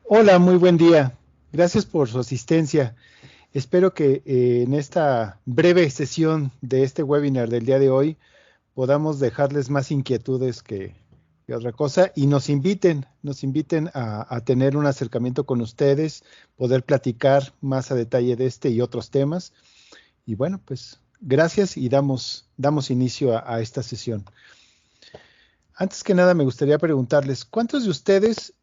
Hola, muy buen día. Gracias por su asistencia. Espero que en esta breve sesión de este webinar del día de hoy podamos dejarles más inquietudes que otra cosa y nos inviten a tener un acercamiento con ustedes, poder platicar más a detalle de este y otros temas. Y bueno, pues gracias y damos inicio a esta sesión. Antes que nada, me gustaría preguntarles, ¿cuántos de ustedes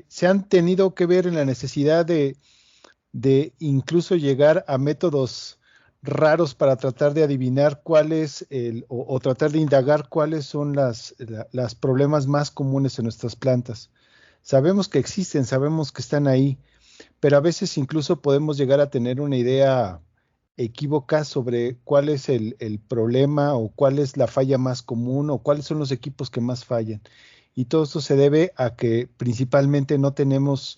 se han tenido que ver en la necesidad de incluso llegar a métodos raros para tratar de adivinar cuál es o tratar de indagar cuáles son las problemas más comunes en nuestras plantas? Sabemos que existen, sabemos que están ahí, pero a veces incluso podemos llegar a tener una idea equívoca sobre cuál es el problema o cuál es la falla más común o cuáles son los equipos que más fallan. Y todo esto se debe a que principalmente no tenemos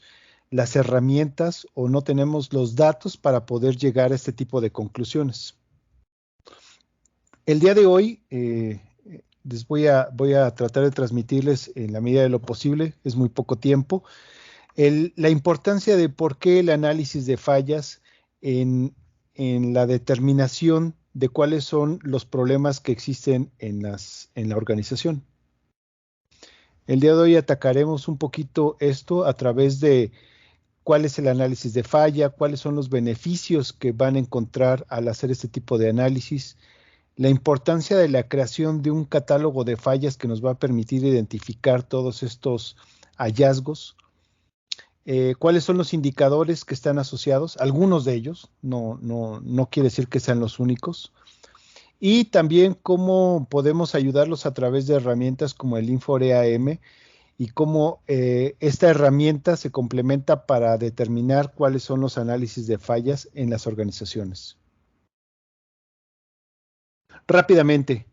las herramientas o no tenemos los datos para poder llegar a este tipo de conclusiones. El día de hoy voy a tratar de transmitirles en la medida de lo posible, es muy poco tiempo, la importancia de por qué el análisis de fallas en, en la determinación de cuáles son los problemas que existen en la organización. El día de hoy atacaremos un poquito esto a través de cuál es el análisis de falla, cuáles son los beneficios que van a encontrar al hacer este tipo de análisis, la importancia de la creación de un catálogo de fallas que nos va a permitir identificar todos estos hallazgos, cuáles son los indicadores que están asociados, algunos de ellos, no quiere decir que sean los únicos, y también cómo podemos ayudarlos a través de herramientas como el InfoReAM y cómo esta herramienta se complementa para determinar cuáles son los análisis de fallas en las organizaciones. Rápidamente,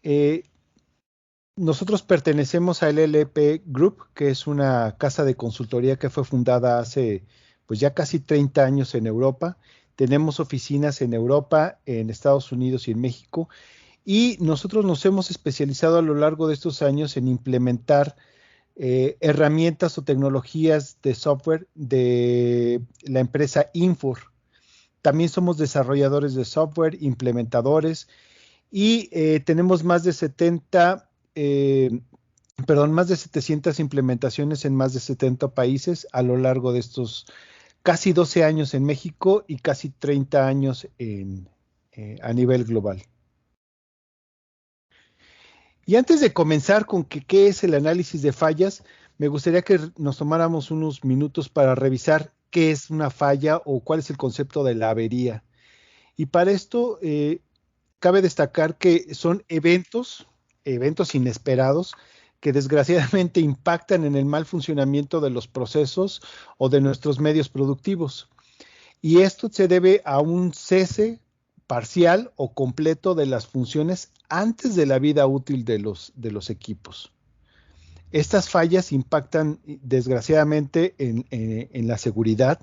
eh, nosotros pertenecemos a LLP Group, que es una casa de consultoría que fue fundada hace pues ya casi 30 años en Europa. Tenemos oficinas en Europa, en Estados Unidos y en México. Y nosotros nos hemos especializado a lo largo de estos años en implementar herramientas o tecnologías de software de la empresa Infor. También somos desarrolladores de software, implementadores y tenemos más de 700 implementaciones en más de 70 países a lo largo de estos casi 12 años en México y casi 30 años a nivel global. Y antes de comenzar con qué es el análisis de fallas, me gustaría que nos tomáramos unos minutos para revisar qué es una falla o cuál es el concepto de la avería. Y para esto, cabe destacar que son eventos inesperados que desgraciadamente impactan en el mal funcionamiento de los procesos o de nuestros medios productivos. Y esto se debe a un cese parcial o completo de las funciones antes de la vida útil de los equipos. Estas fallas impactan desgraciadamente en la seguridad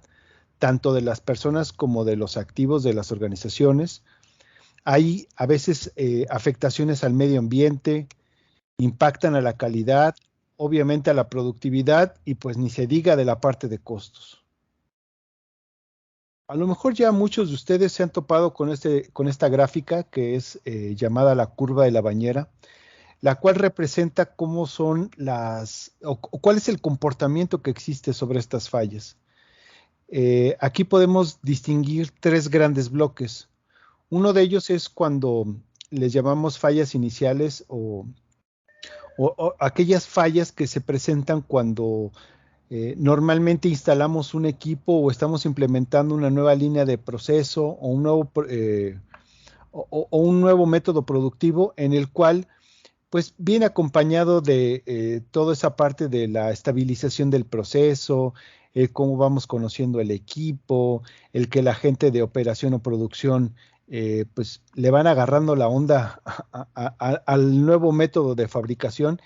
tanto de las personas como de los activos de las organizaciones. Hay a veces afectaciones al medio ambiente, impactan a la calidad, obviamente a la productividad y pues ni se diga de la parte de costos. A lo mejor ya muchos de ustedes se han topado con esta gráfica que es llamada la curva de la bañera, la cual representa cómo son o cuál es el comportamiento que existe sobre estas fallas. Aquí podemos distinguir tres grandes bloques. Uno de ellos es cuando les llamamos fallas iniciales o aquellas fallas que se presentan cuando normalmente instalamos un equipo o estamos implementando una nueva línea de proceso o un nuevo método productivo en el cual pues viene acompañado de toda esa parte de la estabilización del proceso, cómo vamos conociendo el equipo, el que la gente de operación o producción pues le van agarrando la onda al nuevo método de fabricación.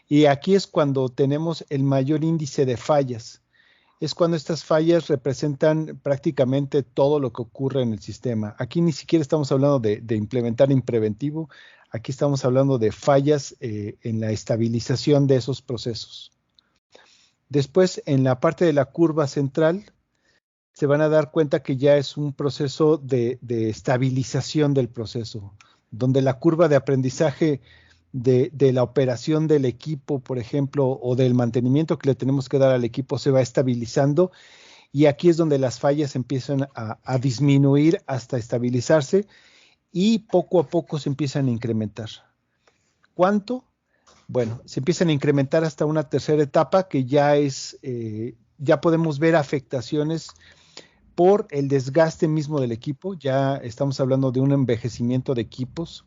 Y aquí es cuando tenemos el mayor índice de fallas. Es cuando estas fallas representan prácticamente todo lo que ocurre en el sistema. Aquí ni siquiera estamos hablando de implementar en preventivo, aquí estamos hablando de fallas en la estabilización de esos procesos. Después, en la parte de la curva central, se van a dar cuenta que ya es un proceso de estabilización del proceso, donde la curva de aprendizaje de la operación del equipo, por ejemplo, o del mantenimiento que le tenemos que dar al equipo se va estabilizando, y aquí es donde las fallas empiezan a disminuir hasta estabilizarse y poco a poco se empiezan a incrementar. ¿Cuánto? Bueno, se empiezan a incrementar hasta una tercera etapa que ya podemos ver afectaciones por el desgaste mismo del equipo. Ya estamos hablando de un envejecimiento de equipos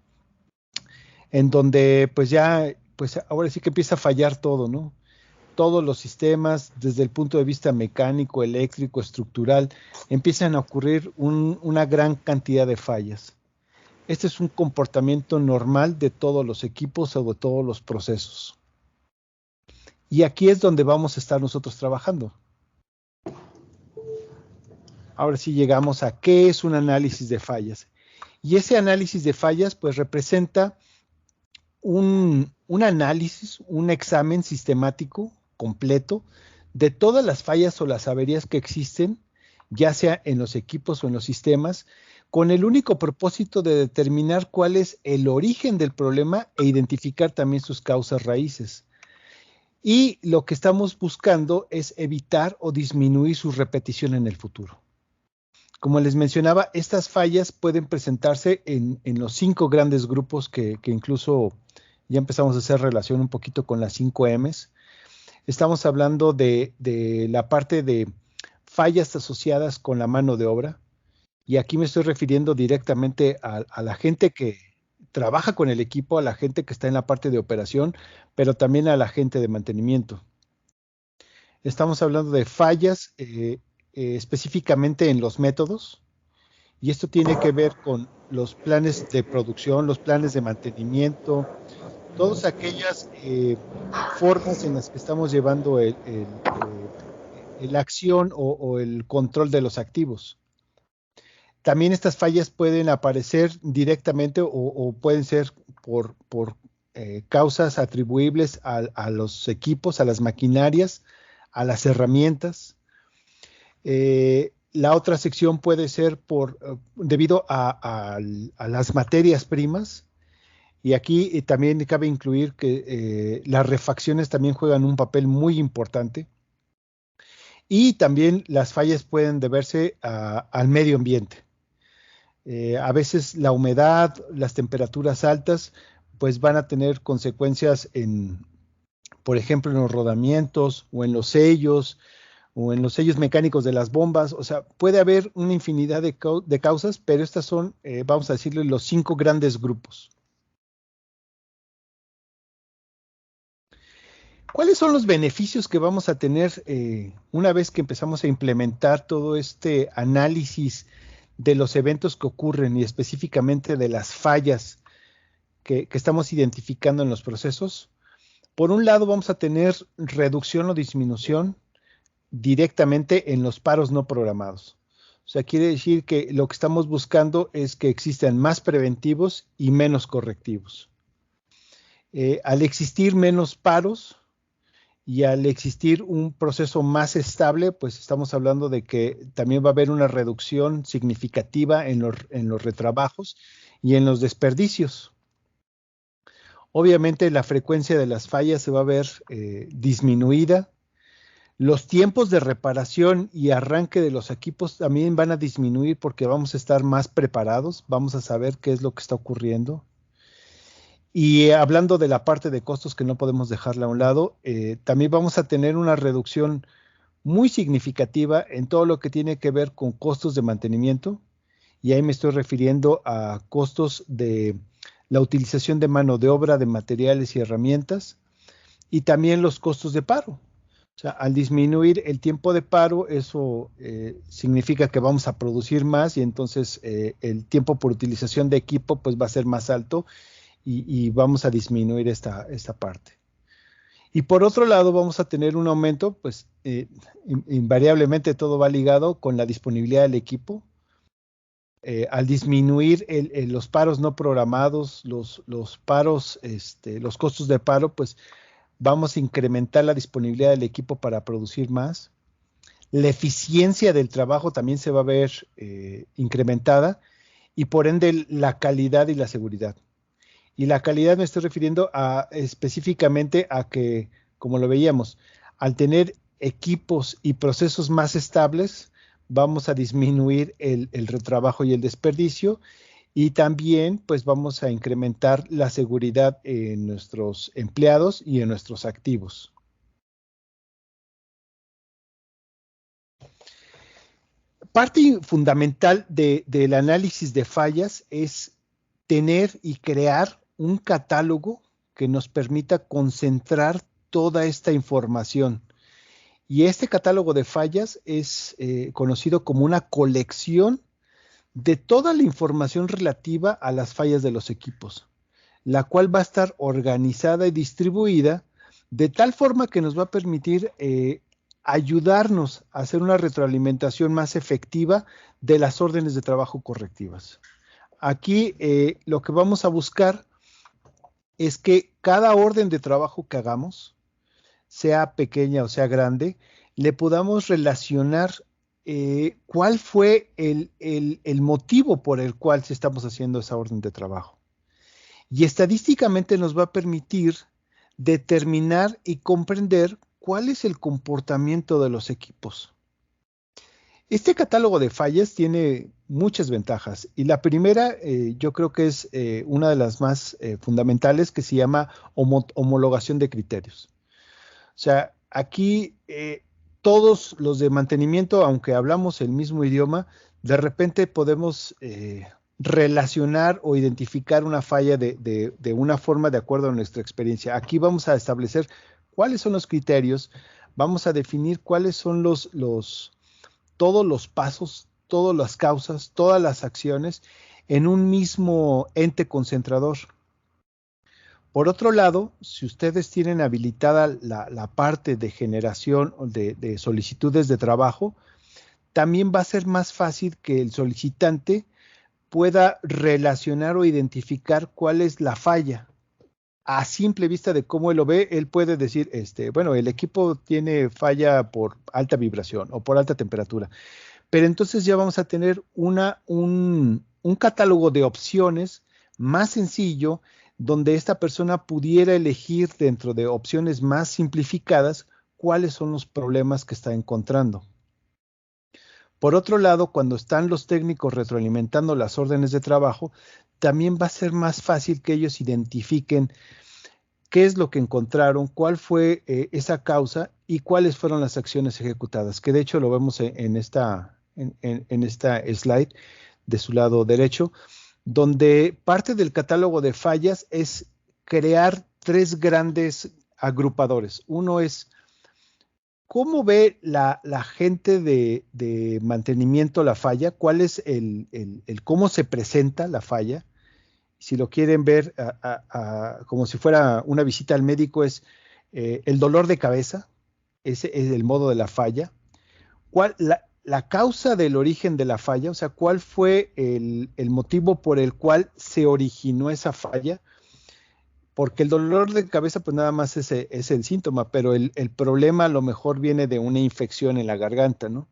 en donde pues ahora sí que empieza a fallar todo, ¿no? Todos los sistemas, desde el punto de vista mecánico, eléctrico, estructural, empiezan a ocurrir una gran cantidad de fallas. Este es un comportamiento normal de todos los equipos o de todos los procesos. Y aquí es donde vamos a estar nosotros trabajando. Ahora sí llegamos a qué es un análisis de fallas. Y ese análisis de fallas pues representa un análisis, un examen sistemático completo de todas las fallas o las averías que existen, ya sea en los equipos o en los sistemas, con el único propósito de determinar cuál es el origen del problema e identificar también sus causas raíces. Y lo que estamos buscando es evitar o disminuir su repetición en el futuro. Como les mencionaba, estas fallas pueden presentarse en los 5 grandes grupos que incluso ya empezamos a hacer relación un poquito con las 5 M's. Estamos hablando de la parte de fallas asociadas con la mano de obra, y aquí me estoy refiriendo directamente a la gente que trabaja con el equipo, a la gente que está en la parte de operación, pero también a la gente de mantenimiento. Estamos hablando de fallas específicamente en los métodos, y esto tiene que ver con los planes de producción, los planes de mantenimiento, todas aquellas formas en las que estamos llevando la acción o el control de los activos. También estas fallas pueden aparecer directamente o pueden ser por causas atribuibles a los equipos, a las maquinarias, a las herramientas. La otra sección puede ser debido a las materias primas, y aquí también cabe incluir que las refacciones también juegan un papel muy importante, y también las fallas pueden deberse al medio ambiente. A veces la humedad, las temperaturas altas, pues van a tener consecuencias por ejemplo, en los rodamientos o en los sellos mecánicos de las bombas. O sea, puede haber una infinidad de causas, pero estas son, vamos a decirle, los 5 grandes grupos. ¿Cuáles son los beneficios que vamos a tener una vez que empezamos a implementar todo este análisis de los eventos que ocurren y específicamente de las fallas que estamos identificando en los procesos? Por un lado, vamos a tener reducción o disminución directamente en los paros no programados. O sea, quiere decir que lo que estamos buscando es que existan más preventivos y menos correctivos. Al existir menos paros y al existir un proceso más estable, pues estamos hablando de que también va a haber una reducción significativa en los retrabajos y en los desperdicios. Obviamente la frecuencia de las fallas se va a ver disminuida. Los tiempos de reparación y arranque de los equipos también van a disminuir porque vamos a estar más preparados, vamos a saber qué es lo que está ocurriendo. Y hablando de la parte de costos, que no podemos dejarla a un lado, también vamos a tener una reducción muy significativa en todo lo que tiene que ver con costos de mantenimiento, y ahí me estoy refiriendo a costos de la utilización de mano de obra, de materiales y herramientas, y también los costos de paro. O sea, al disminuir el tiempo de paro, eso significa que vamos a producir más, y entonces el tiempo por utilización de equipo pues va a ser más alto, y vamos a disminuir esta parte. Y por otro lado vamos a tener un aumento, pues invariablemente todo va ligado con la disponibilidad del equipo. Al disminuir los paros no programados, los paros, los costos de paro, pues vamos a incrementar la disponibilidad del equipo para producir más. La eficiencia del trabajo también se va a ver incrementada y por ende la calidad y la seguridad. Y la calidad me estoy refiriendo específicamente a que, como lo veíamos, al tener equipos y procesos más estables, vamos a disminuir el retrabajo y el desperdicio y también pues vamos a incrementar la seguridad en nuestros empleados y en nuestros activos. Parte fundamental del análisis de fallas es tener y crear un catálogo que nos permita concentrar toda esta información. Y este catálogo de fallas es conocido como una colección de toda la información relativa a las fallas de los equipos, la cual va a estar organizada y distribuida de tal forma que nos va a permitir ayudarnos a hacer una retroalimentación más efectiva de las órdenes de trabajo correctivas. Aquí lo que vamos a buscar es que cada orden de trabajo que hagamos, sea pequeña o sea grande, le podamos relacionar cuál fue el motivo por el cual se estamos haciendo esa orden de trabajo. Y estadísticamente nos va a permitir determinar y comprender cuál es el comportamiento de los equipos. Este catálogo de fallas tiene muchas ventajas y la primera yo creo que es una de las más fundamentales, que se llama homologación de criterios. O sea, aquí todos los de mantenimiento, aunque hablamos el mismo idioma, de repente podemos relacionar o identificar una falla de una forma de acuerdo a nuestra experiencia. Aquí vamos a establecer cuáles son los criterios, vamos a definir cuáles son todos los pasos, todas las causas, todas las acciones en un mismo ente concentrador. Por otro lado, si ustedes tienen habilitada la parte de generación de solicitudes de trabajo, también va a ser más fácil que el solicitante pueda relacionar o identificar cuál es la falla. A simple vista de cómo él lo ve, él puede decir, bueno, el equipo tiene falla por alta vibración o por alta temperatura. Pero entonces ya vamos a tener un catálogo de opciones más sencillo, donde esta persona pudiera elegir dentro de opciones más simplificadas cuáles son los problemas que está encontrando. Por otro lado, cuando están los técnicos retroalimentando las órdenes de trabajo, también va a ser más fácil que ellos identifiquen qué es lo que encontraron, cuál fue esa causa y cuáles fueron las acciones ejecutadas, que de hecho lo vemos en esta slide de su lado derecho, donde parte del catálogo de fallas es crear tres grandes agrupadores. Uno es cómo ve la gente de mantenimiento la falla, cuál es cómo se presenta la falla. Si lo quieren ver como si fuera una visita al médico, es el dolor de cabeza, ese es el modo de la falla. La causa del origen de la falla, o sea, cuál fue el motivo por el cual se originó esa falla, porque el dolor de cabeza pues nada más es el síntoma, pero el problema a lo mejor viene de una infección en la garganta, ¿no?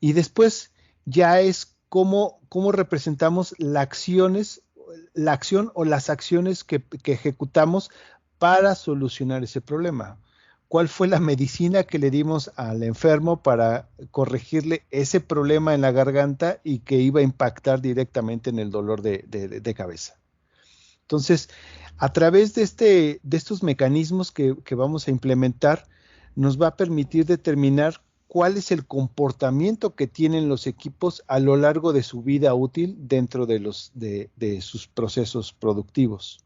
Y después ya es cómo representamos la acción o las acciones que ejecutamos para solucionar ese problema. ¿Cuál fue la medicina que le dimos al enfermo para corregirle ese problema en la garganta y que iba a impactar directamente en el dolor de cabeza? Entonces, a través de estos mecanismos que vamos a implementar, nos va a permitir determinar cuál es el comportamiento que tienen los equipos a lo largo de su vida útil dentro de sus procesos productivos.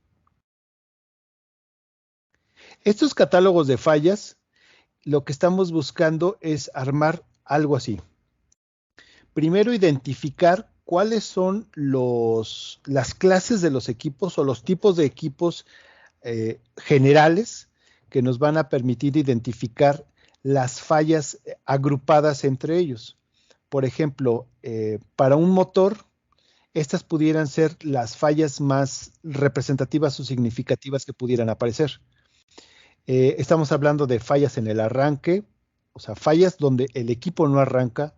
Estos catálogos de fallas, lo que estamos buscando es armar algo así. Primero, identificar cuáles son las clases de los equipos o los tipos de equipos generales que nos van a permitir identificar las fallas agrupadas entre ellos. Por ejemplo, para un motor, estas pudieran ser las fallas más representativas o significativas que pudieran aparecer. Estamos hablando de fallas en el arranque, o sea, fallas donde el equipo no arranca,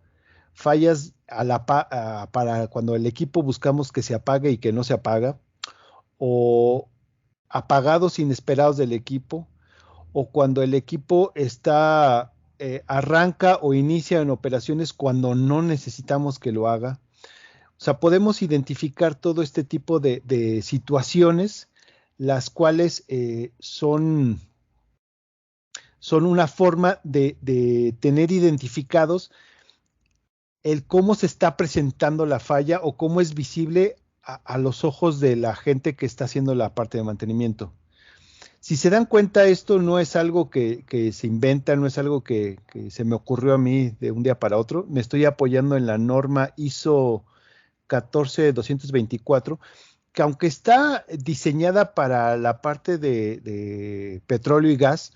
fallas para cuando el equipo buscamos que se apague y que no se apaga, o apagados inesperados del equipo, o cuando el equipo arranca o inicia en operaciones cuando no necesitamos que lo haga. O sea, podemos identificar todo este tipo de situaciones, las cuales son una forma de tener identificados el cómo se está presentando la falla o cómo es visible a los ojos de la gente que está haciendo la parte de mantenimiento. Si se dan cuenta, esto no es algo que se inventa, no es algo que se me ocurrió a mí de un día para otro. Me estoy apoyando en la norma ISO 14224, que aunque está diseñada para la parte de petróleo y gas,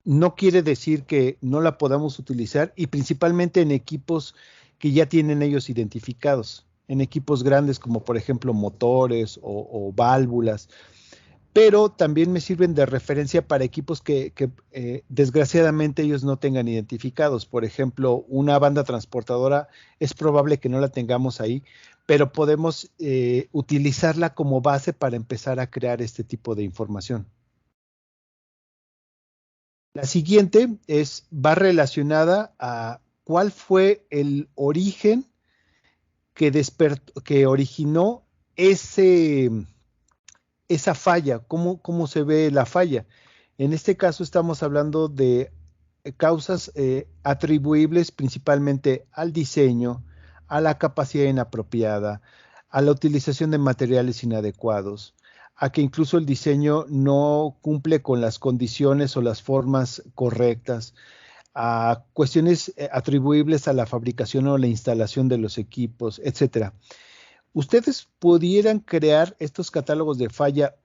no quiere decir que no la podamos utilizar, y principalmente en equipos que ya tienen ellos identificados, en equipos grandes como por ejemplo motores o válvulas, pero también me sirven de referencia para equipos que desgraciadamente ellos no tengan identificados. Por ejemplo, una banda transportadora es probable que no la tengamos ahí, pero podemos utilizarla como base para empezar a crear este tipo de información. La siguiente va relacionada a cuál fue el origen que originó esa falla, cómo se ve la falla. En este caso estamos hablando de causas atribuibles principalmente al diseño, a la capacidad inapropiada, a la utilización de materiales inadecuados, a que incluso el diseño no cumple con las condiciones o las formas correctas, a cuestiones atribuibles a la fabricación o la instalación de los equipos, etcétera. ¿Ustedes pudieran crear estos catálogos de falla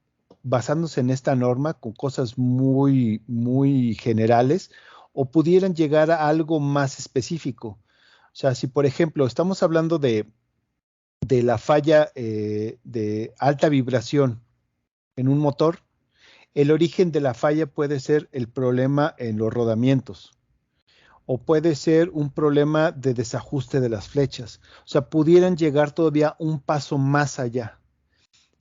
basándose en esta norma con cosas muy, muy generales, o pudieran llegar a algo más específico? O sea, si por ejemplo estamos hablando de la falla de alta vibración en un motor, el origen de la falla puede ser el problema en los rodamientos, o puede ser un problema de desajuste de las flechas. O sea, pudieran llegar todavía un paso más allá.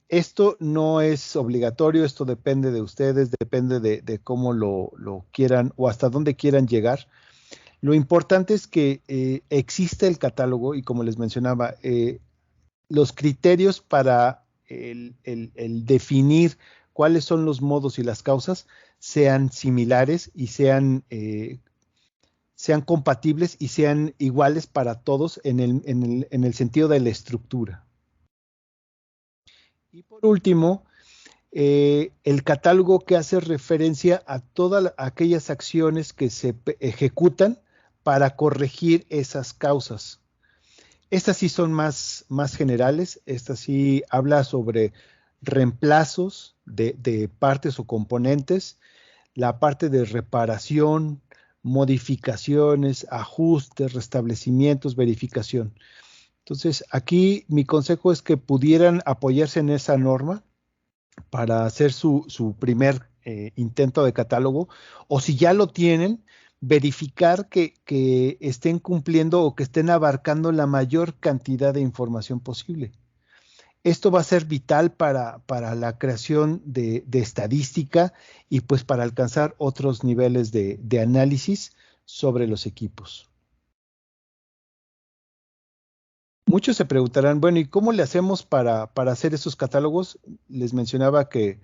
Esto no es obligatorio, esto depende de ustedes, depende de cómo lo quieran o hasta dónde quieran llegar. Lo importante es que existe el catálogo y, como les mencionaba, los criterios para el definir cuáles son los modos y las causas sean similares y sean compatibles y sean iguales para todos en el sentido de la estructura. Y por último, el catálogo que hace referencia a todas aquellas acciones que se ejecutan para corregir esas causas. Estas sí son más generales, estas sí habla sobre reemplazos de partes o componentes, la parte de reparación, modificaciones, ajustes, restablecimientos, verificación. Entonces, aquí mi consejo es que pudieran apoyarse en esa norma para hacer su primer intento de catálogo, o si ya lo tienen, verificar que estén cumpliendo o que estén abarcando la mayor cantidad de información posible. Esto va a ser vital para la creación de estadística y pues para alcanzar otros niveles de análisis sobre los equipos. Muchos se preguntarán, bueno, ¿y cómo le hacemos para hacer esos catálogos? Les mencionaba que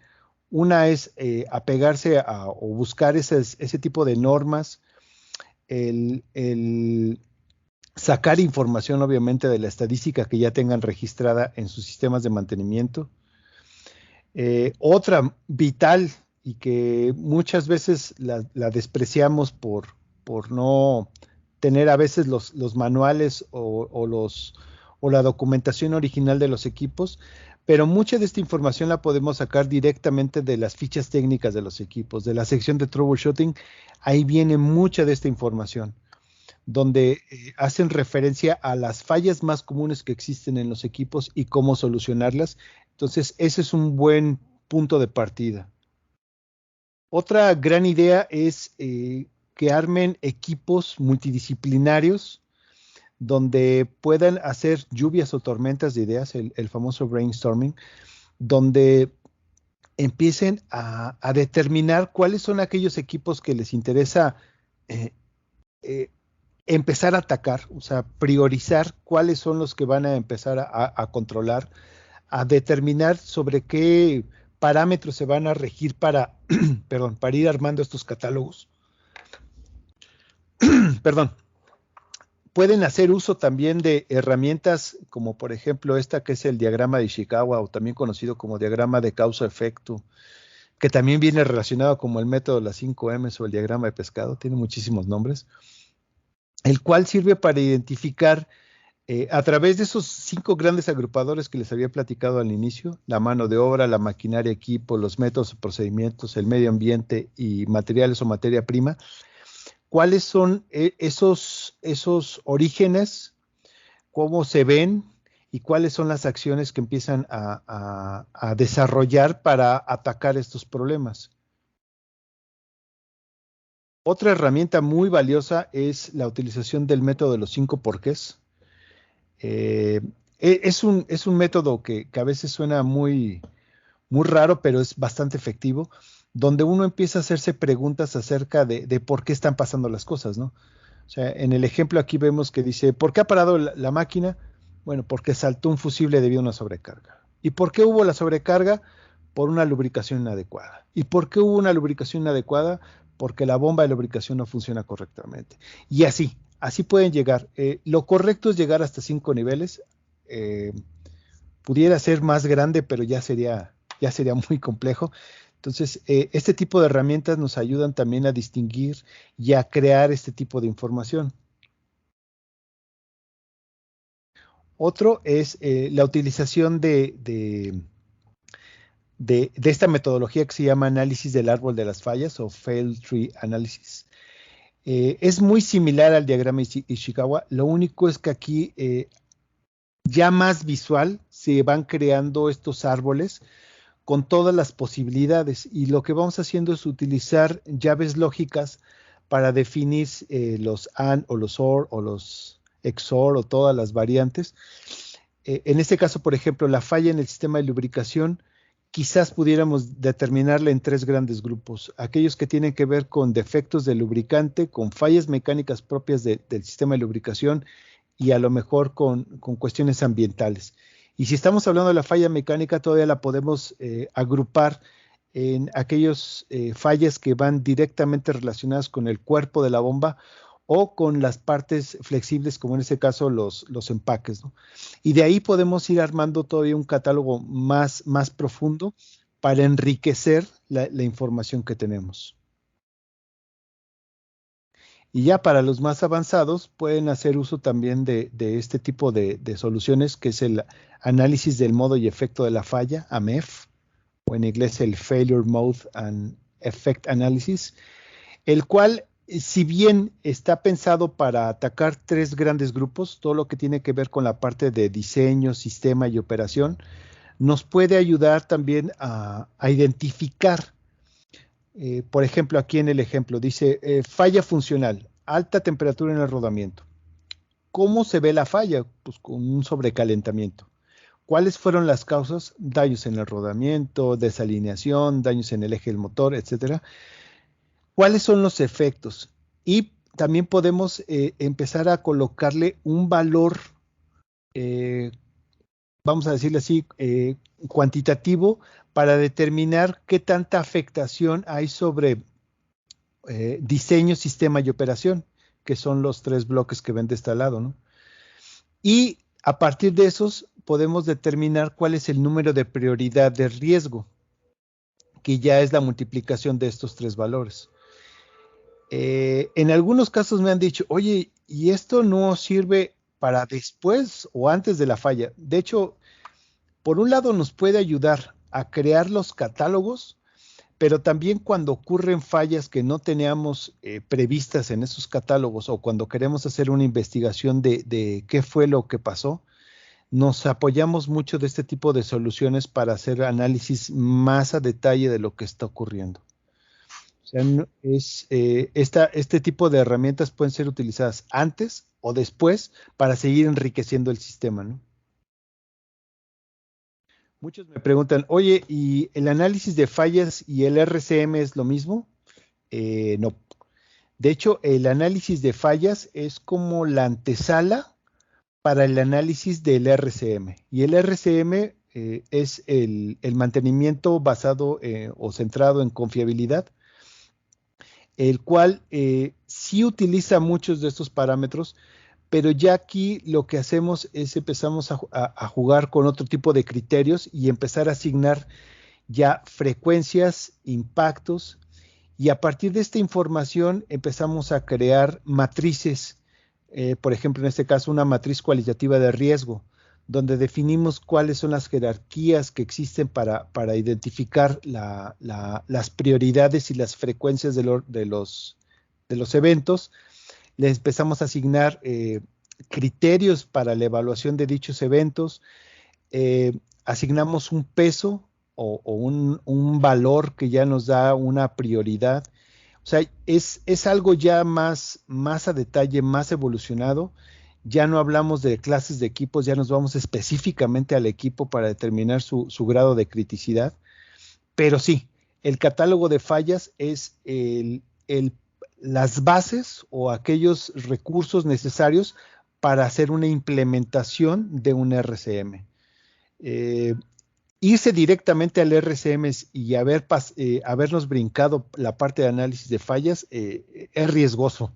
una es apegarse o buscar ese tipo de normas, el sacar información obviamente de la estadística que ya tengan registrada en sus sistemas de mantenimiento. Otra vital y que muchas veces la despreciamos por no tener a veces los manuales o la documentación original de los equipos, pero mucha de esta información la podemos sacar directamente de las fichas técnicas de los equipos, de la sección de troubleshooting. Ahí viene mucha de esta información, donde hacen referencia a las fallas más comunes que existen en los equipos y cómo solucionarlas. Entonces, ese es un buen punto de partida. Otra gran idea es que armen equipos multidisciplinarios donde puedan hacer lluvias o tormentas de ideas, el famoso brainstorming, donde empiecen a determinar cuáles son aquellos equipos que les interesa eh, eh, empezar a atacar, o sea, priorizar cuáles son los que van a empezar a controlar, a determinar sobre qué parámetros se van a regir para, perdón, para ir armando estos catálogos. Perdón. Pueden hacer uso también de herramientas como por ejemplo esta que es el diagrama de Ishikawa o también conocido como diagrama de causa-efecto, que también viene relacionado como el método de las 5 M's o el diagrama de pescado, tiene muchísimos nombres, el cual sirve para identificar a través de esos 5 grandes agrupadores que les había platicado al inicio, la mano de obra, la maquinaria, equipo, los métodos, procedimientos, el medio ambiente y materiales o materia prima, cuáles son esos orígenes, cómo se ven y cuáles son las acciones que empiezan a desarrollar para atacar estos problemas. Otra herramienta muy valiosa es la utilización del método de los 5 porqués. Es un método que a veces suena muy raro, pero es bastante efectivo, donde uno empieza a hacerse preguntas acerca de por qué están pasando las cosas, ¿no? O sea, en el ejemplo aquí vemos que dice, ¿por qué ha parado la máquina? Bueno, porque saltó un fusible debido a una sobrecarga. ¿Y por qué hubo la sobrecarga? Por una lubricación inadecuada. ¿Y por qué hubo una lubricación inadecuada? Porque la bomba de lubricación no funciona correctamente. Y así pueden llegar. Lo correcto es llegar hasta 5 niveles. Eh, Pudiera ser más grande, pero ya sería muy complejo. Entonces, este tipo de herramientas nos ayudan también a distinguir y a crear este tipo de información. Otro es la utilización de esta metodología que se llama análisis del árbol de las fallas o fail tree analysis. Es muy similar al diagrama Ishikawa, lo único es que aquí ya más visual se van creando estos árboles con todas las posibilidades y lo que vamos haciendo es utilizar llaves lógicas para definir los AND o los OR o los XOR o todas las variantes. En este caso, por ejemplo, la falla en el sistema de lubricación, quizás pudiéramos determinarla en 3 grandes grupos. Aquellos que tienen que ver con defectos del lubricante, con fallas mecánicas propias del sistema de lubricación y a lo mejor con cuestiones ambientales. Y si estamos hablando de la falla mecánica, todavía la podemos agrupar en aquellos fallas que van directamente relacionadas con el cuerpo de la bomba o con las partes flexibles, como en este caso los empaques, ¿no? Y de ahí podemos ir armando todavía un catálogo más profundo para enriquecer la información que tenemos. Y ya para los más avanzados pueden hacer uso también de este tipo de soluciones, que es el análisis del modo y efecto de la falla, AMEF, o en inglés el Failure Mode and Effect Analysis, el cual, si bien está pensado para atacar 3 grandes grupos, todo lo que tiene que ver con la parte de diseño, sistema y operación, nos puede ayudar también a identificar. Por ejemplo, aquí en el ejemplo dice falla funcional, alta temperatura en el rodamiento. ¿Cómo se ve la falla? Pues con un sobrecalentamiento. ¿Cuáles fueron las causas? Daños en el rodamiento, desalineación, daños en el eje del motor, etcétera. ¿Cuáles son los efectos? Y también podemos empezar a colocarle un valor, eh, vamos a decirle así, cuantitativo para determinar qué tanta afectación hay sobre diseño, sistema y operación, que son los 3 bloques que ven de este lado, ¿no? Y a partir de esos podemos determinar cuál es el número de prioridad de riesgo, que ya es la multiplicación de estos 3 valores. En algunos casos me han dicho, oye, ¿y esto no sirve para después o antes de la falla? De hecho, por un lado nos puede ayudar a crear los catálogos, pero también cuando ocurren fallas que no teníamos previstas en esos catálogos o cuando queremos hacer una investigación de qué fue lo que pasó, nos apoyamos mucho de este tipo de soluciones para hacer análisis más a detalle de lo que está ocurriendo. sea, este tipo de herramientas pueden ser utilizadas antes o después para seguir enriqueciendo el sistema, ¿no? Muchos me preguntan, oye, ¿y el análisis de fallas y el RCM es lo mismo? No. De hecho, el análisis de fallas es como la antesala para el análisis del RCM. Y el RCM es el mantenimiento basado o centrado en confiabilidad, el cual sí utiliza muchos de estos parámetros, pero ya aquí lo que hacemos es empezamos a jugar con otro tipo de criterios y empezar a asignar ya frecuencias, impactos, y a partir de esta información empezamos a crear matrices, por ejemplo, en este caso una matriz cualitativa de riesgo, donde definimos cuáles son las jerarquías que existen para identificar las prioridades y las frecuencias de los eventos. Les empezamos a asignar criterios para la evaluación de dichos eventos, asignamos un peso o un valor que ya nos da una prioridad. O sea, es algo ya más a detalle, más evolucionado. Ya no hablamos de clases de equipos, ya nos vamos específicamente al equipo para determinar su grado de criticidad. Pero sí, el catálogo de fallas es las bases o aquellos recursos necesarios para hacer una implementación de un RCM. Eh, Irse directamente al RCM y habernos brincado la parte de análisis de fallas es riesgoso.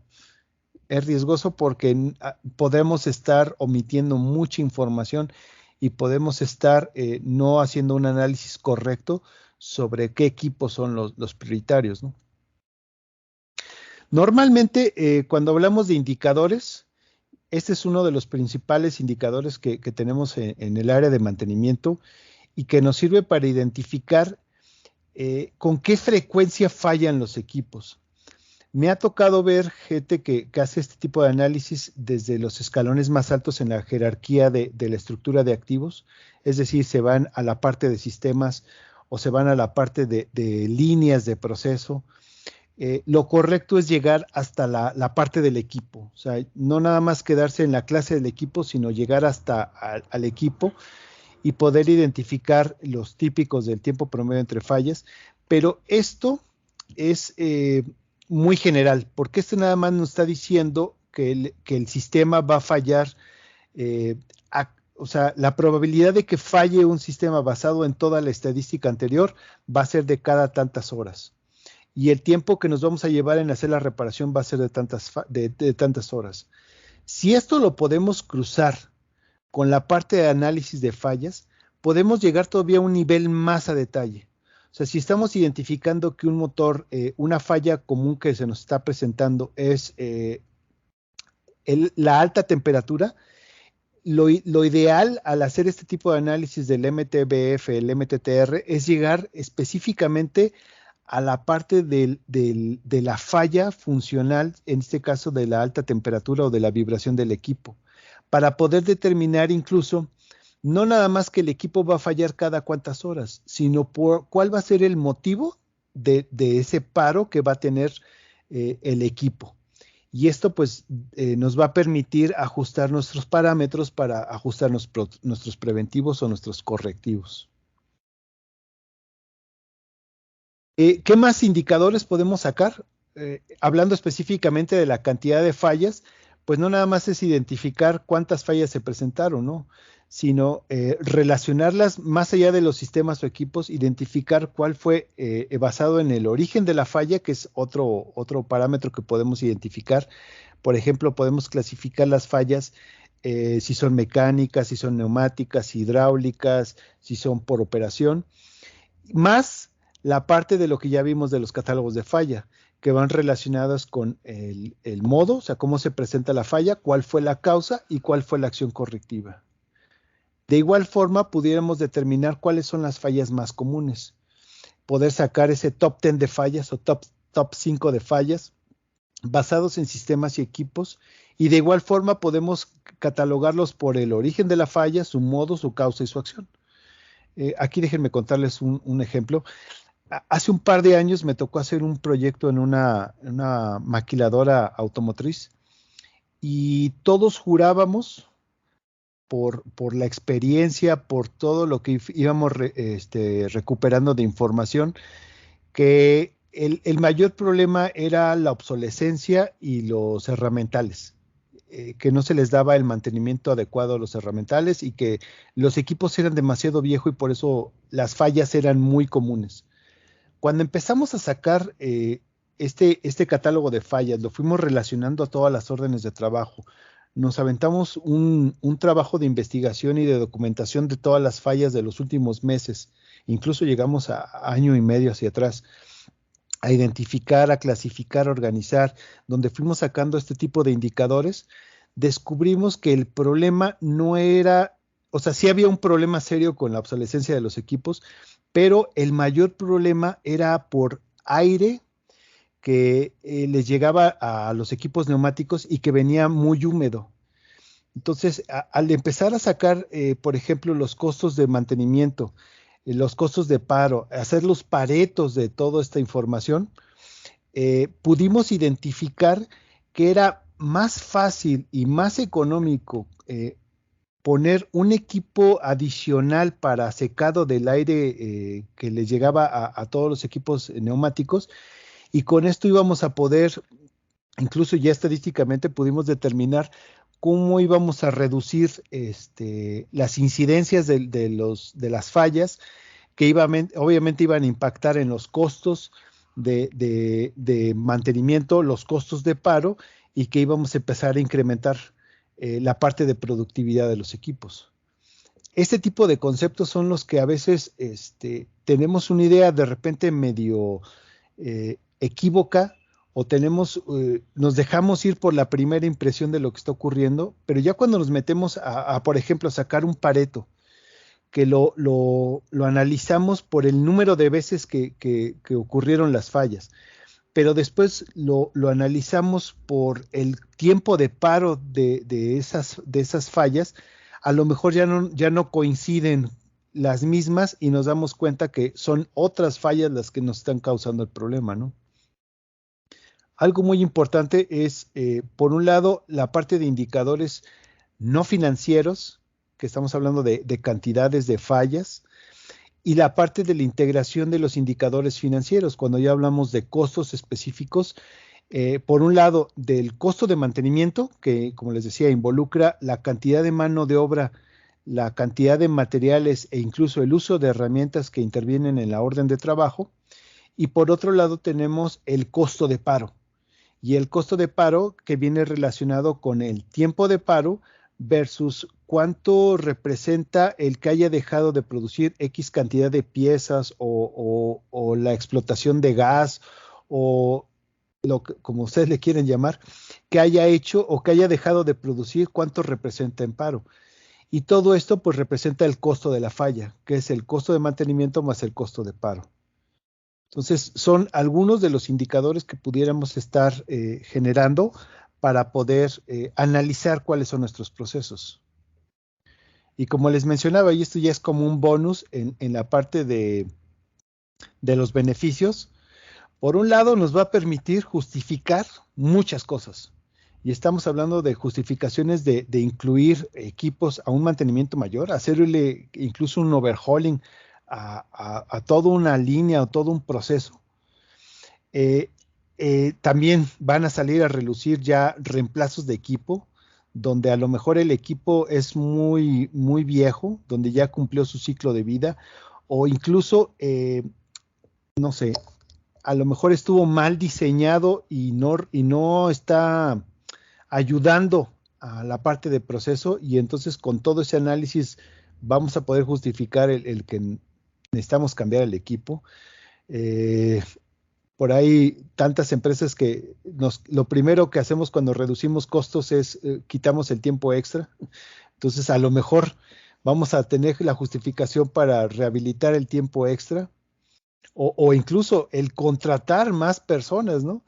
Es riesgoso porque podemos estar omitiendo mucha información y podemos estar no haciendo un análisis correcto sobre qué equipos son los prioritarios, ¿no? Normalmente, cuando hablamos de indicadores, este es uno de los principales indicadores que tenemos en el área de mantenimiento y que nos sirve para identificar con qué frecuencia fallan los equipos. Me ha tocado ver gente que hace este tipo de análisis desde los escalones más altos en la jerarquía de la estructura de activos, es decir, se van a la parte de sistemas o se van a la parte de líneas de proceso. Lo correcto es llegar hasta la parte del equipo, o sea, no nada más quedarse en la clase del equipo, sino llegar hasta al equipo y poder identificar los típicos del tiempo promedio entre fallas, pero esto es muy general, porque esto nada más nos está diciendo que el sistema va a fallar, o sea, la probabilidad de que falle un sistema basado en toda la estadística anterior va a ser de cada tantas horas. Y el tiempo que nos vamos a llevar en hacer la reparación va a ser de tantas horas. Si esto lo podemos cruzar con la parte de análisis de fallas, podemos llegar todavía a un nivel más a detalle. O sea, si estamos identificando que un motor, una falla común que se nos está presentando es la alta temperatura, lo ideal al hacer este tipo de análisis del MTBF, el MTTR, es llegar específicamente a la parte de la falla funcional, en este caso de la alta temperatura o de la vibración del equipo, para poder determinar incluso no nada más que el equipo va a fallar cada cuántas horas, sino por cuál va a ser el motivo de ese paro que va a tener el equipo. Y esto pues nos va a permitir ajustar nuestros parámetros para ajustar nuestros preventivos o nuestros correctivos. ¿Qué más indicadores podemos sacar? Hablando específicamente de la cantidad de fallas, pues no nada más es identificar cuántas fallas se presentaron, ¿no? Sino relacionarlas más allá de los sistemas o equipos, identificar cuál fue basado en el origen de la falla, que es otro parámetro que podemos identificar. Por ejemplo, podemos clasificar las fallas si son mecánicas, si son neumáticas, hidráulicas, si son por operación, más la parte de lo que ya vimos de los catálogos de falla, que van relacionadas con el modo, o sea, cómo se presenta la falla, cuál fue la causa y cuál fue la acción correctiva. De igual forma, pudiéramos determinar cuáles son las fallas más comunes, poder sacar ese top 10 de fallas o top 5 de fallas basados en sistemas y equipos, y de igual forma podemos catalogarlos por el origen de la falla, su modo, su causa y su acción. Aquí déjenme contarles un ejemplo. Hace un par de años me tocó hacer un proyecto en una maquiladora automotriz y todos jurábamos por la experiencia, por todo lo que íbamos recuperando de información, que el mayor problema era la obsolescencia y los herramientales, que no se les daba el mantenimiento adecuado a los herramientales y que los equipos eran demasiado viejos y por eso las fallas eran muy comunes. Cuando empezamos a sacar este catálogo de fallas, lo fuimos relacionando a todas las órdenes de trabajo. Nos aventamos un trabajo de investigación y de documentación de todas las fallas de los últimos meses. Incluso llegamos a año y medio hacia atrás a identificar, a clasificar, a organizar, donde fuimos sacando este tipo de indicadores, descubrimos que el problema no era, o sea, sí había un problema serio con la obsolescencia de los equipos, pero el mayor problema era por aire que les llegaba a los equipos neumáticos y que venía muy húmedo. Entonces, al empezar a sacar, por ejemplo, los costos de mantenimiento, los costos de paro, hacer los paretos de toda esta información, pudimos identificar que era más fácil y más económico poner un equipo adicional para secado del aire que les llegaba a todos los equipos neumáticos y con esto íbamos a poder, incluso ya estadísticamente pudimos determinar cómo íbamos a reducir las incidencias de las fallas que obviamente iban a impactar en los costos de mantenimiento, los costos de paro y que íbamos a empezar a incrementar la parte de productividad de los equipos. Este tipo de conceptos son los que a veces tenemos una idea de repente medio equívoca o nos dejamos ir por la primera impresión de lo que está ocurriendo, pero ya cuando nos metemos por ejemplo, sacar un Pareto, que lo analizamos por el número de veces que ocurrieron las fallas, pero después lo analizamos por el tiempo de paro de esas fallas, a lo mejor ya no coinciden las mismas y nos damos cuenta que son otras fallas las que nos están causando el problema, ¿no? Algo muy importante es, por un lado, la parte de indicadores no financieros, que estamos hablando de cantidades de fallas, y la parte de la integración de los indicadores financieros, cuando ya hablamos de costos específicos, por un lado, del costo de mantenimiento, que como les decía, involucra la cantidad de mano de obra, la cantidad de materiales e incluso el uso de herramientas que intervienen en la orden de trabajo, y por otro lado tenemos el costo de paro, y el costo de paro que viene relacionado con el tiempo de paro versus cuánto representa el que haya dejado de producir X cantidad de piezas o la explotación de gas o como ustedes le quieren llamar, que haya hecho o que haya dejado de producir, cuánto representa en paro. Y todo esto pues representa el costo de la falla, que es el costo de mantenimiento más el costo de paro. Entonces, son algunos de los indicadores que pudiéramos estar generando para poder analizar cuáles son nuestros procesos. Y como les mencionaba, y esto ya es como un bonus en la parte de los beneficios, por un lado nos va a permitir justificar muchas cosas. Y estamos hablando de justificaciones de incluir equipos a un mantenimiento mayor, hacerle incluso un overhauling a toda una línea o todo un proceso. También van a salir a relucir ya reemplazos de equipo, donde a lo mejor el equipo es muy, muy viejo, donde ya cumplió su ciclo de vida, o incluso, no sé, a lo mejor estuvo mal diseñado y no está ayudando a la parte de proceso, y entonces con todo ese análisis vamos a poder justificar el que necesitamos cambiar el equipo. Por ahí tantas empresas que lo primero que hacemos cuando reducimos costos es quitamos el tiempo extra. Entonces a lo mejor vamos a tener la justificación para rehabilitar el tiempo extra o incluso el contratar más personas, ¿no?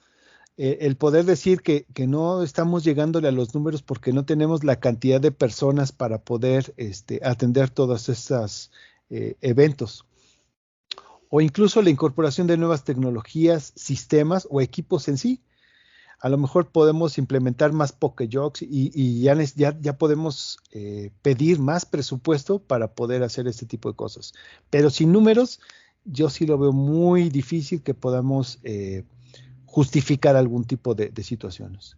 El poder decir que no estamos llegándole a los números porque no tenemos la cantidad de personas para poder atender todos estos eventos. o incluso la incorporación de nuevas tecnologías, sistemas o equipos en sí. A lo mejor podemos implementar más PokeJogs y ya podemos pedir más presupuesto para poder hacer este tipo de cosas. Pero sin números, yo sí lo veo muy difícil que podamos justificar algún tipo de situaciones.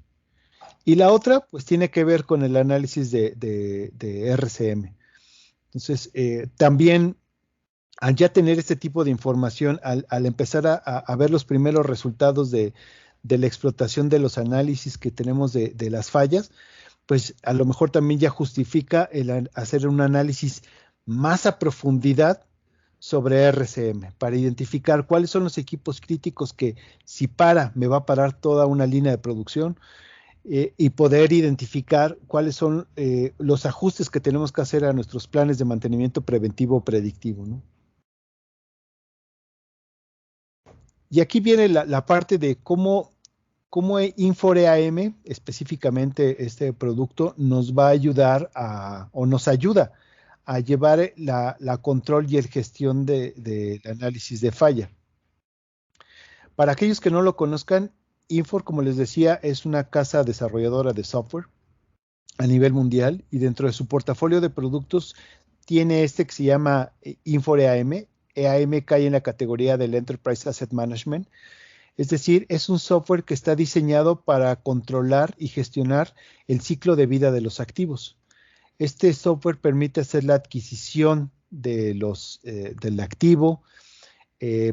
Y la otra, pues tiene que ver con el análisis de RCM. Entonces, también al ya tener este tipo de información, al empezar a ver los primeros resultados de la explotación de los análisis que tenemos de las fallas, pues a lo mejor también ya justifica el hacer un análisis más a profundidad sobre RCM para identificar cuáles son los equipos críticos que si me va a parar toda una línea de producción, y poder identificar cuáles son los ajustes que tenemos que hacer a nuestros planes de mantenimiento preventivo o predictivo, ¿no? Y aquí viene la parte de cómo InforeAM, específicamente este producto, nos va a ayudar o nos ayuda a llevar la control y el gestión del análisis de falla. Para aquellos que no lo conozcan, Infor, como les decía, es una casa desarrolladora de software a nivel mundial y dentro de su portafolio de productos tiene este que se llama InforeAM. EAM cae en la categoría del Enterprise Asset Management, es decir, es un software que está diseñado para controlar y gestionar el ciclo de vida de los activos. Este software permite hacer la adquisición del activo,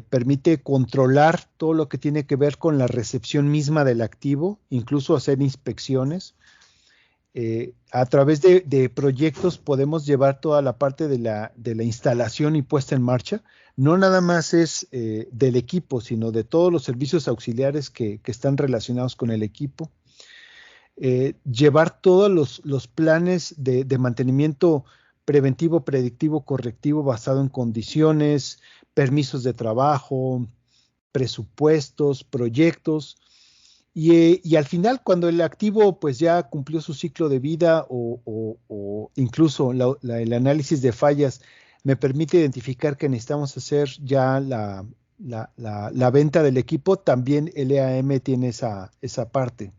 permite controlar todo lo que tiene que ver con la recepción misma del activo, incluso hacer inspecciones. A través de proyectos podemos llevar toda la parte de la instalación y puesta en marcha. No nada más es del equipo, sino de todos los servicios auxiliares que están relacionados con el equipo. Llevar todos los planes de mantenimiento preventivo, predictivo, correctivo basado en condiciones, permisos de trabajo, presupuestos, proyectos. Y al final, cuando el activo pues ya cumplió su ciclo de vida o incluso el análisis de fallas me permite identificar que necesitamos hacer ya la venta del equipo, también el EAM tiene esa parte.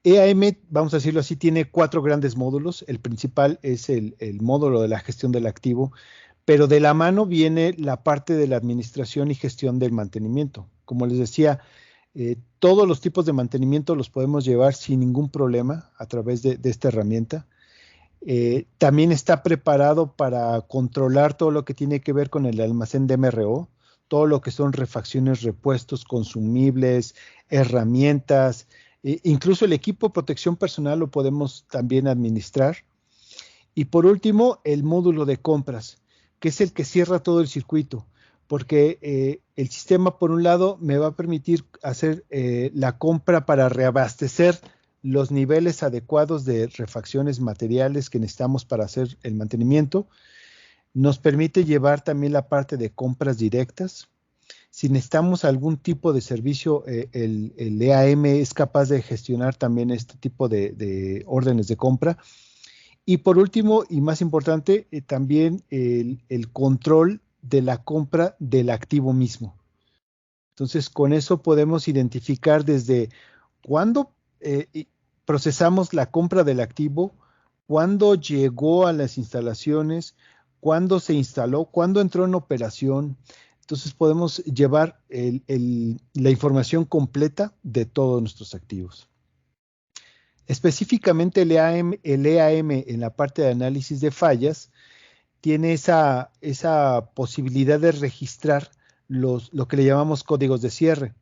EAM, vamos a decirlo así, tiene 4 grandes módulos. El principal es el módulo de la gestión del activo, pero de la mano viene la parte de la administración y gestión del mantenimiento. Como les decía, todos los tipos de mantenimiento los podemos llevar sin ningún problema a través de esta herramienta. También está preparado para controlar todo lo que tiene que ver con el almacén de MRO, todo lo que son refacciones, repuestos, consumibles, herramientas, incluso el equipo de protección personal lo podemos también administrar. Y por último, el módulo de compras, que es el que cierra todo el circuito, porque el sistema, por un lado, me va a permitir hacer la compra para reabastecer los niveles adecuados de refacciones materiales que necesitamos para hacer el mantenimiento. Nos permite llevar también la parte de compras directas. Si necesitamos algún tipo de servicio, el EAM es capaz de gestionar también este tipo de órdenes de compra. Y por último, y más importante, también el control de la compra del activo mismo. Entonces, con eso podemos identificar desde cuándo procesamos la compra del activo, cuándo llegó a las instalaciones, cuándo se instaló, cuándo entró en operación. Entonces, podemos llevar la información completa de todos nuestros activos. Específicamente el EAM en la parte de análisis de fallas tiene esa posibilidad de registrar lo que le llamamos códigos de cierre.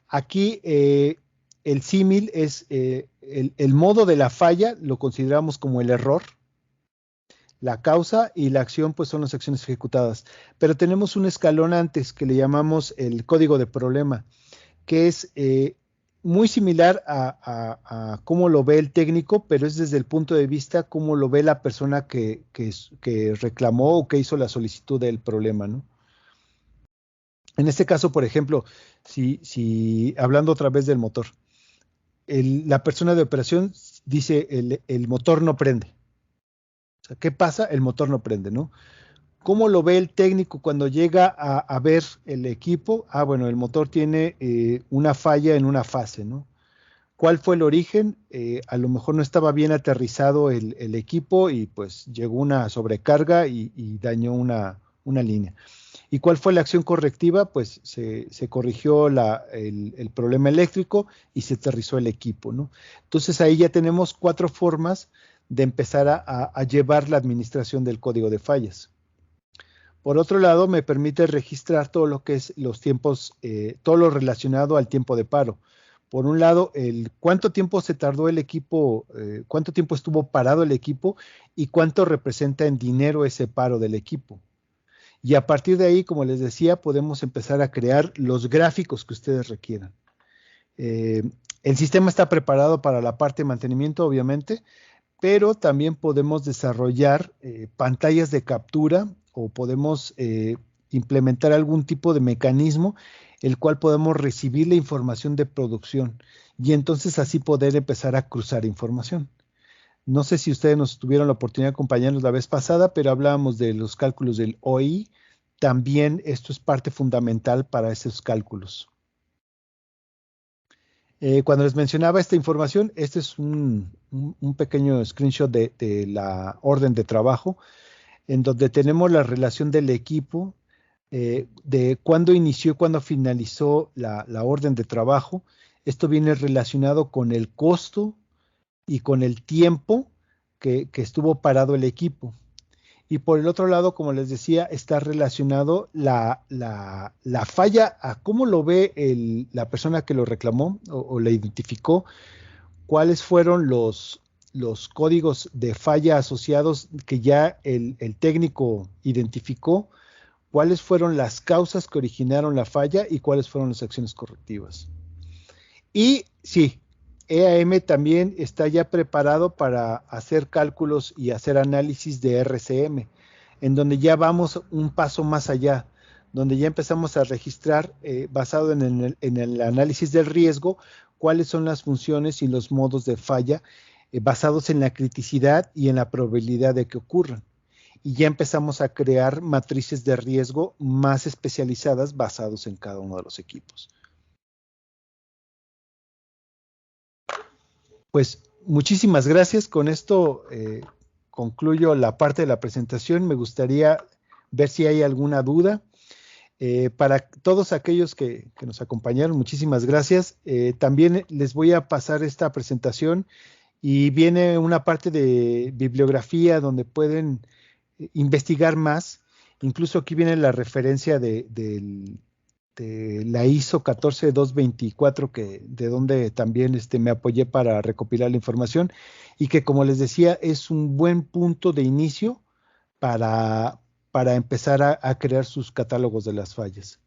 Aquí el símil es el modo de la falla, lo consideramos como el error, la causa y la acción pues son las acciones ejecutadas. Pero tenemos un escalón antes que le llamamos el código de problema, que es muy similar a cómo lo ve el técnico, pero es desde el punto de vista cómo lo ve la persona que reclamó o que hizo la solicitud del problema, ¿no? En este caso, por ejemplo, si hablando otra vez del motor, la persona de operación dice el motor no prende. O sea, ¿qué pasa? El motor no prende, ¿no? ¿Cómo lo ve el técnico cuando llega a ver el equipo? Bueno, el motor tiene una falla en una fase, ¿no? ¿Cuál fue el origen? A lo mejor no estaba bien aterrizado el equipo y pues llegó una sobrecarga y dañó una línea. ¿Y cuál fue la acción correctiva? Pues se corrigió el problema eléctrico y se aterrizó el equipo, ¿no? Entonces ahí ya tenemos 4 formas de empezar a llevar la administración del código de fallas. Por otro lado, me permite registrar todo lo que es los tiempos, todo lo relacionado al tiempo de paro. Por un lado, cuánto tiempo se tardó el equipo, cuánto tiempo estuvo parado el equipo y cuánto representa en dinero ese paro del equipo. Y a partir de ahí, como les decía, podemos empezar a crear los gráficos que ustedes requieran. El sistema está preparado para la parte de mantenimiento, obviamente, pero también podemos desarrollar pantallas de captura o podemos implementar algún tipo de mecanismo el cual podemos recibir la información de producción y entonces así poder empezar a cruzar información. No sé si ustedes nos tuvieron la oportunidad de acompañarnos la vez pasada, pero hablábamos de los cálculos del OI. También esto es parte fundamental para esos cálculos. Cuando les mencionaba esta información, este es un pequeño screenshot de la orden de trabajo, en donde tenemos la relación del equipo, de cuándo inició y cuándo finalizó la orden de trabajo. Esto viene relacionado con el costo y con el tiempo que estuvo parado el equipo. Y por el otro lado, como les decía, está relacionado la falla a cómo lo ve la persona que lo reclamó o la identificó, cuáles fueron los códigos de falla asociados que ya el técnico identificó, cuáles fueron las causas que originaron la falla y cuáles fueron las acciones correctivas. Y sí, EAM también está ya preparado para hacer cálculos y hacer análisis de RCM, en donde ya vamos un paso más allá, donde ya empezamos a registrar, basado en el análisis del riesgo, cuáles son las funciones y los modos de falla basados en la criticidad y en la probabilidad de que ocurran. Y ya empezamos a crear matrices de riesgo más especializadas basados en cada uno de los equipos. Pues muchísimas gracias. Con esto concluyo la parte de la presentación. Me gustaría ver si hay alguna duda. Para todos aquellos que nos acompañaron, muchísimas gracias. También les voy a pasar esta presentación y viene una parte de bibliografía donde pueden investigar más. Incluso aquí viene la referencia de la ISO 14224, de donde también me apoyé para recopilar la información y que, como les decía, es un buen punto de inicio para empezar a crear sus catálogos de las fallas.